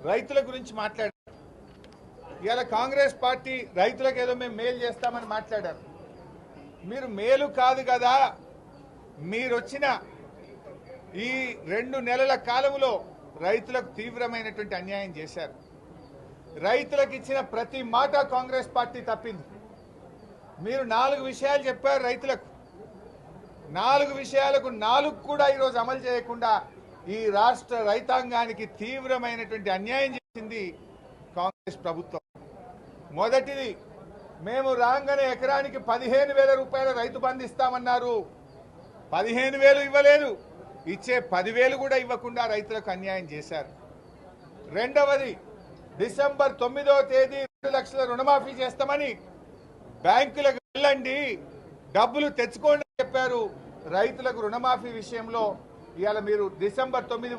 రైతుల గురించి మాట్లాడారు. ఇవాళ కాంగ్రెస్ పార్టీ రైతులకు ఏదో మేము మేలు చేస్తామని మాట్లాడారు. మీరు మేలు కాదు కదా, మీరు వచ్చిన ఈ 2 నెలల కాలంలో రైతులకు తీవ్రమైనటువంటి అన్యాయం చేశారు. రైతులకు ఇచ్చిన ప్రతి మాట కాంగ్రెస్ పార్టీ తప్పింది. మీరు 4 విషయాలు చెప్పారు రైతులకు. 4 విషయాలకు 4 కూడా ఈరోజు అమలు చేయకుండా ఈ రాష్ట్ర రైతాంగానికి తీవ్రమైనటువంటి అన్యాయం చేసింది కాంగ్రెస్ ప్రభుత్వం. మొదటిది, మేము రాగానే ఎకరానికి 15,000 రూపాయల రైతు బంధు ఇస్తామన్నారు. 15,000 ఇవ్వలేదు, ఇచ్చే 10,000 కూడా ఇవ్వకుండా రైతులకు అన్యాయం చేశారు. రెండవది, డిసెంబర్ 9వ తేదీ 2 లక్షల రుణమాఫీ చేస్తామని బ్యాంకులకు వెళ్ళండి, డబ్బులు తెచ్చుకోండి అని చెప్పారు. రైతులకు రుణమాఫీ విషయంలో ఇవాళ మీరు డిసెంబర్ 9